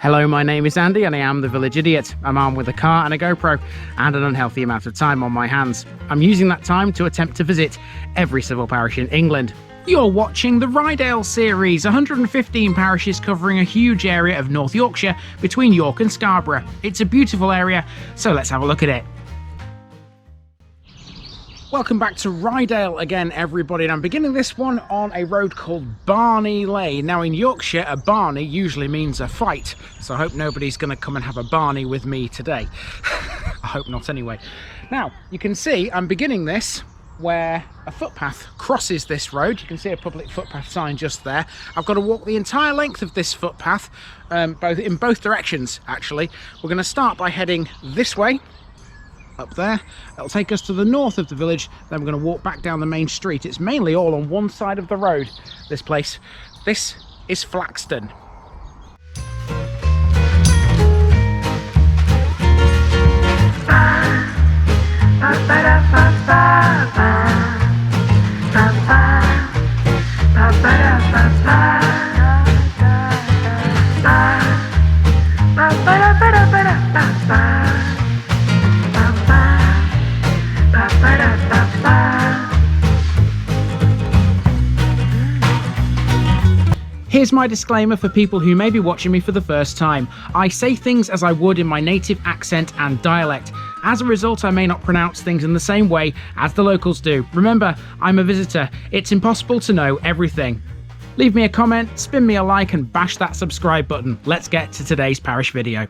Hello, my name is Andy and I am the Village Idiot. I'm armed with a car and a GoPro and an unhealthy amount of time on my hands. I'm using that time to attempt to visit every civil parish in England. You're watching the Ryedale series, 115 parishes covering a huge area of North Yorkshire between York and Scarborough. It's a beautiful area, so let's have a look at it. Welcome back to Ryedale again, everybody, and I'm beginning this one on a road called Barney Lane. Now in Yorkshire, a Barney usually means a fight, so I hope nobody's going to come and have a Barney with me today. I hope not anyway. Now, you can see I'm beginning this where a footpath crosses this road. You can see a public footpath sign just there. I've got to walk the entire length of this footpath, in both directions actually. We're going to start by heading this way, up there. It'll take us to the north of the village, then we're going to walk back down the main street. It's mainly all on one side of the road, this place. This is Flaxton. Here's my disclaimer for people who may be watching me for the first time. I say things as I would in my native accent and dialect. As a result, I may not pronounce things in the same way as the locals do. Remember, I'm a visitor. It's impossible to know everything. Leave me a comment, spin me a like and bash that subscribe button. Let's get to today's parish video.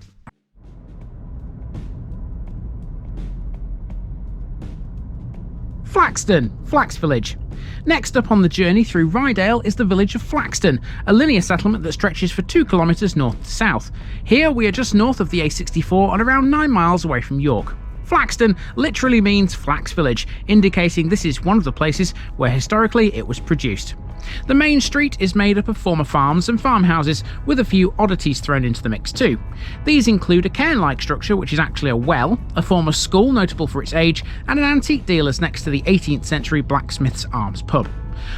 Flaxton, Flax village. Next up on the journey through Ryedale is the village of Flaxton, a linear settlement that stretches for 2 kilometres north to south. Here we are just north of the A64 and around 9 miles away from York. Flaxton literally means flax village, indicating this is one of the places where historically it was produced. The main street is made up of former farms and farmhouses, with a few oddities thrown into the mix too. These include a cairn-like structure, which is actually a well, a former school notable for its age, and an antique dealer's next to the 18th century Blacksmiths Arms pub.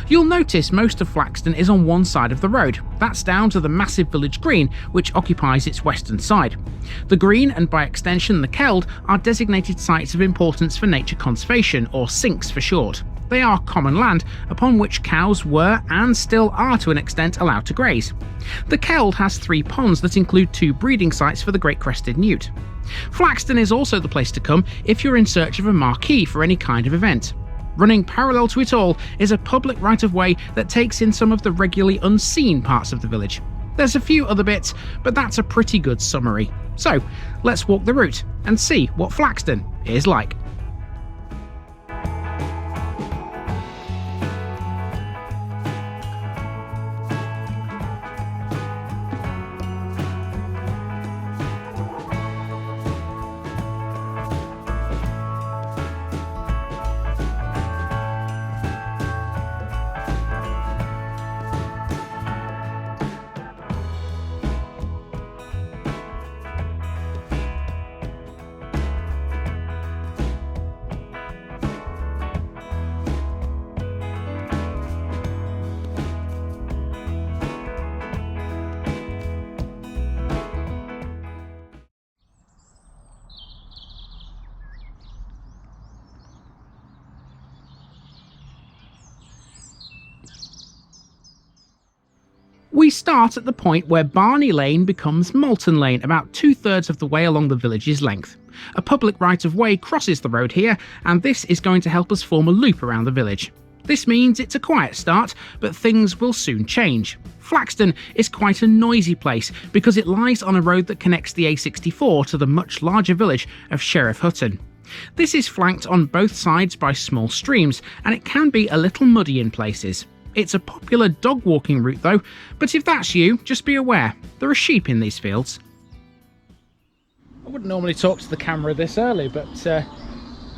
You'll notice most of Flaxton is on one side of the road. That's down to the massive village green, which occupies its western side. The green, and by extension the Keld, are designated sites of importance for nature conservation, or sinks for short. They are common land upon which cows were and still are to an extent allowed to graze. The Keld has 3 ponds that include 2 breeding sites for the great crested newt. Flaxton is also the place to come if you're in search of a marquee for any kind of event. Running parallel to it all is a public right-of-way that takes in some of the regularly unseen parts of the village. There's a few other bits, but that's a pretty good summary. So let's walk the route and see what Flaxton is like. We start at the point where Barney Lane becomes Malton Lane, about 2/3 of the way along the village's length. A public right-of-way crosses the road here, and this is going to help us form a loop around the village. This means it's a quiet start, but things will soon change. Flaxton is quite a noisy place because it lies on a road that connects the A64 to the much larger village of Sheriff Hutton. This is flanked on both sides by small streams, and it can be a little muddy in places. It's a popular dog walking route though, but if that's you, just be aware, there are sheep in these fields. I wouldn't normally talk to the camera this early, but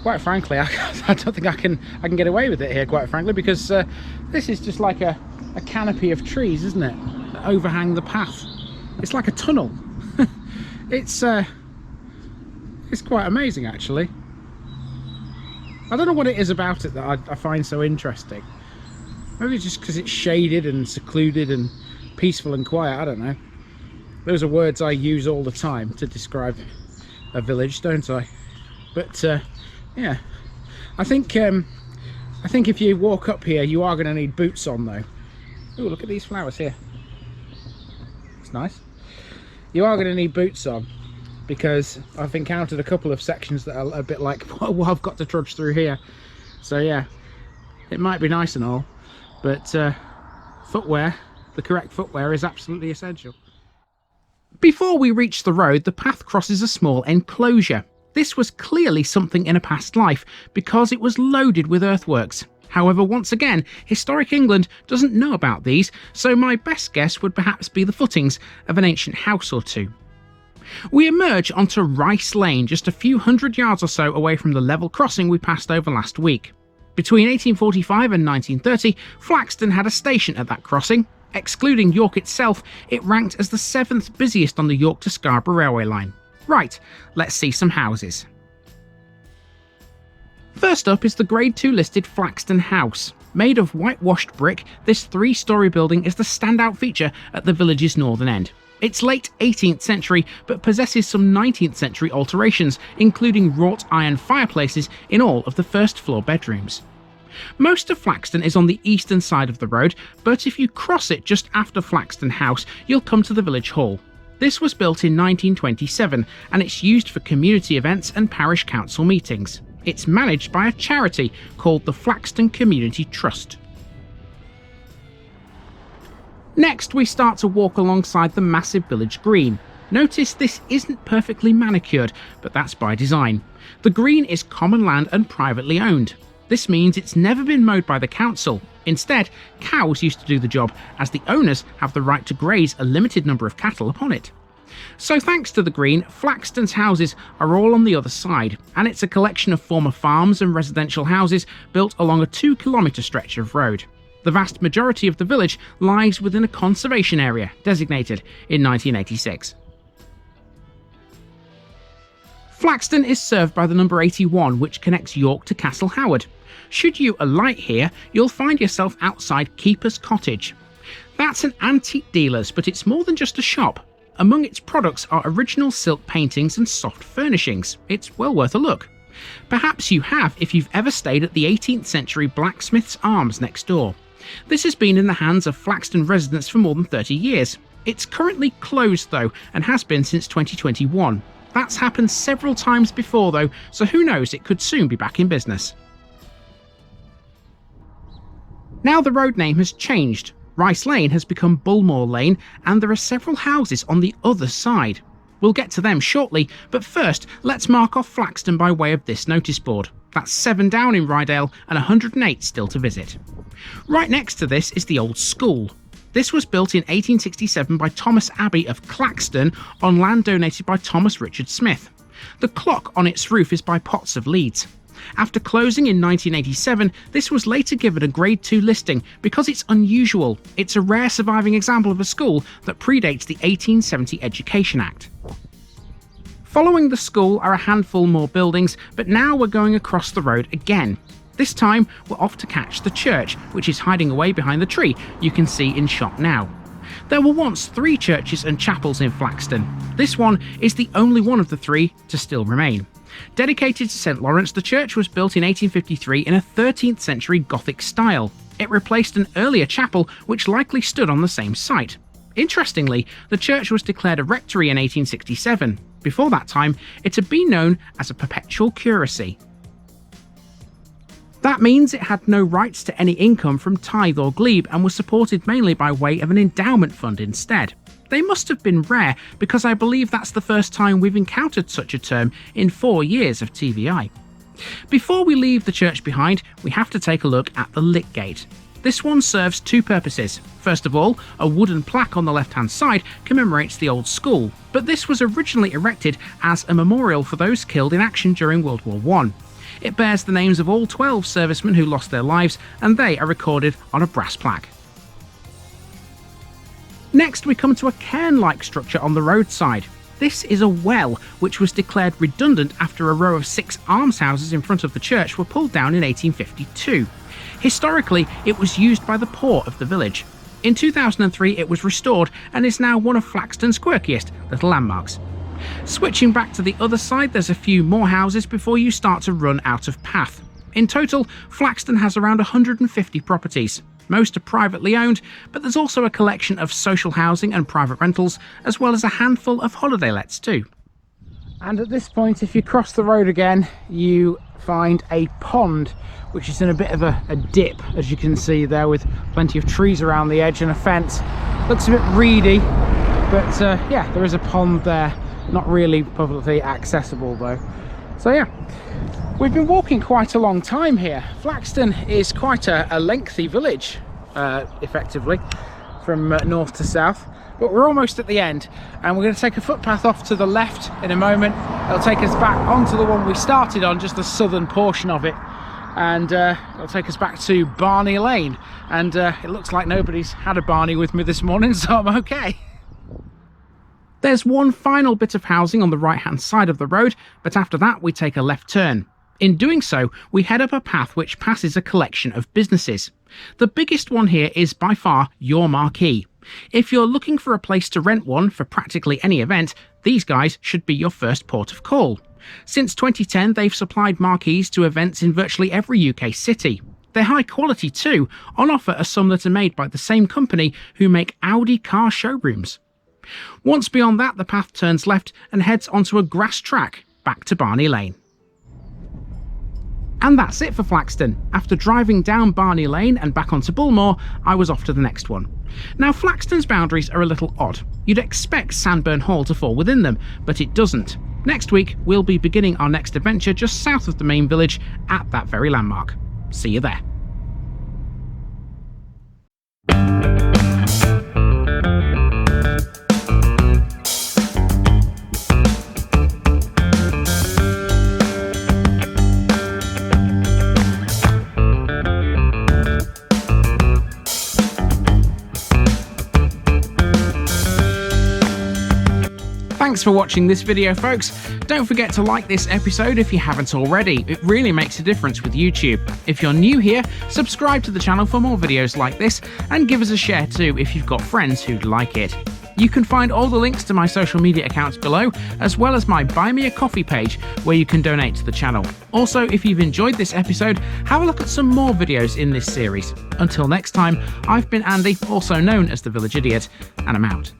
quite frankly, I don't think I can get away with it here, quite frankly, because this is just like a canopy of trees, isn't it, that overhang the path. It's like a tunnel. It's quite amazing, actually. I don't know what it is about it that I find so interesting. Maybe just because it's shaded and secluded and peaceful and quiet, I don't know. Those are words I use all the time to describe a village, don't I? But yeah, I think if you walk up here, you are going to need boots on though. Oh, look at these flowers here. It's nice. You are going to need boots on, because I've encountered a couple of sections that are a bit like, whoa, I've got to trudge through here. So yeah, it might be nice and all, but footwear, the correct footwear, is absolutely essential. Before we reach the road, the path crosses a small enclosure. This was clearly something in a past life, because it was loaded with earthworks. However, once again, historic England doesn't know about these, so my best guess would perhaps be the footings of an ancient house or two. We emerge onto Rice Lane, just a few hundred yards or so away from the level crossing we passed over last week. Between 1845 and 1930, Flaxton had a station at that crossing. Excluding York itself, it ranked as the 7th busiest on the York to Scarborough railway line. Right, let's see some houses. First up is the Grade 2 listed Flaxton House. Made of whitewashed brick, this 3-storey building is the standout feature at the village's northern end. It's late 18th century, but possesses some 19th century alterations, including wrought iron fireplaces in all of the first floor bedrooms. Most of Flaxton is on the eastern side of the road, but if you cross it just after Flaxton House, you'll come to the village hall. This was built in 1927, and it's used for community events and parish council meetings. It's managed by a charity called the Flaxton Community Trust. Next, we start to walk alongside the massive village green. Notice this isn't perfectly manicured, but that's by design. The green is common land and privately owned. This means it's never been mowed by the council. Instead, cows used to do the job, as the owners have the right to graze a limited number of cattle upon it. So thanks to the green, Flaxton's houses are all on the other side, and it's a collection of former farms and residential houses built along a 2-kilometre stretch of road. The vast majority of the village lies within a conservation area, designated in 1986. Flaxton is served by the number 81, which connects York to Castle Howard. Should you alight here, you'll find yourself outside Keeper's Cottage. That's an antique dealer's, but it's more than just a shop. Among its products are original silk paintings and soft furnishings. It's well worth a look. Perhaps you have if you've ever stayed at the 18th century Blacksmiths Arms next door. This has been in the hands of Flaxton residents for more than 30 years. It's currently closed though, and has been since 2021. That's happened several times before though, so who knows, it could soon be back in business. Now the road name has changed. Rice Lane has become Bulmore Lane, and there are several houses on the other side. We'll get to them shortly, but first let's mark off Flaxton by way of this notice board. That's 7 down in Ryedale and 108 still to visit. Right next to this is the old school. This was built in 1867 by Thomas Abbey of Claxton on land donated by Thomas Richard Smith. The clock on its roof is by Potts of Leeds. After closing in 1987, this was later given a Grade 2 listing because it's unusual. It's a rare surviving example of a school that predates the 1870 Education Act. Following the school are a handful more buildings, but now we're going across the road again. This time, we're off to catch the church, which is hiding away behind the tree you can see in shot now. There were once 3 churches and chapels in Flaxton. This one is the only one of the 3 to still remain. Dedicated to St Lawrence, the church was built in 1853 in a 13th century Gothic style. It replaced an earlier chapel which likely stood on the same site. Interestingly, the church was declared a rectory in 1867. Before that time, it had been known as a perpetual curacy. That means it had no rights to any income from tithe or glebe and was supported mainly by way of an endowment fund instead. They must have been rare because I believe that's the first time we've encountered such a term in 4 years of TVI. Before we leave the church behind, we have to take a look at the Lick Gate. This one serves 2 purposes. First of all, a wooden plaque on the left-hand side commemorates the old school, but this was originally erected as a memorial for those killed in action during World War I. It bears the names of all 12 servicemen who lost their lives, and they are recorded on a brass plaque. Next, we come to a cairn-like structure on the roadside. This is a well, which was declared redundant after a row of 6 almshouses in front of the church were pulled down in 1852. Historically, it was used by the poor of the village. In 2003 it was restored and is now one of Flaxton's quirkiest little landmarks. Switching back to the other side, there's a few more houses before you start to run out of path. In total, Flaxton has around 150 properties. Most are privately owned, but there's also a collection of social housing and private rentals, as well as a handful of holiday lets too. And at this point, if you cross the road again, you find a pond, which is in a bit of a dip, as you can see there, with plenty of trees around the edge and a fence. Looks a bit reedy, but yeah, there is a pond there. Not really publicly accessible though. So yeah, we've been walking quite a long time here. Flaxton is quite a lengthy village, effectively, from north to south. But we're almost at the end, and we're going to take a footpath off to the left in a moment. It'll take us back onto the one we started on, just the southern portion of it. And it'll take us back to Barney Lane. And it looks like nobody's had a Barney with me this morning, so I'm okay. There's one final bit of housing on the right-hand side of the road, but after that we take a left turn. In doing so, we head up a path which passes a collection of businesses. The biggest one here is by far your Marquee. If you're looking for a place to rent one for practically any event, these guys should be your first port of call. Since 2010, they've supplied marquees to events in virtually every UK city. They're high quality too. On offer are some that are made by the same company who make Audi car showrooms. Once beyond that, the path turns left and heads onto a grass track back to Barney Lane. And that's it for Flaxton. After driving down Barney Lane and back onto Bullmore, I was off to the next one. Now, Flaxton's boundaries are a little odd. You'd expect Sandburn Hall to fall within them, but it doesn't. Next week, we'll be beginning our next adventure just south of the main village at that very landmark. See you there. Thanks for watching this video, folks. Don't forget to like this episode if you haven't already. It really makes a difference with YouTube. If you're new here, subscribe to the channel for more videos like this, and give us a share too if you've got friends who'd like it. You can find all the links to my social media accounts below, as well as my Buy Me a Coffee page where you can donate to the channel. Also, if you've enjoyed this episode, have a look at some more videos in this series. Until next time, I've been Andy, also known as the Village Idiot, and I'm out.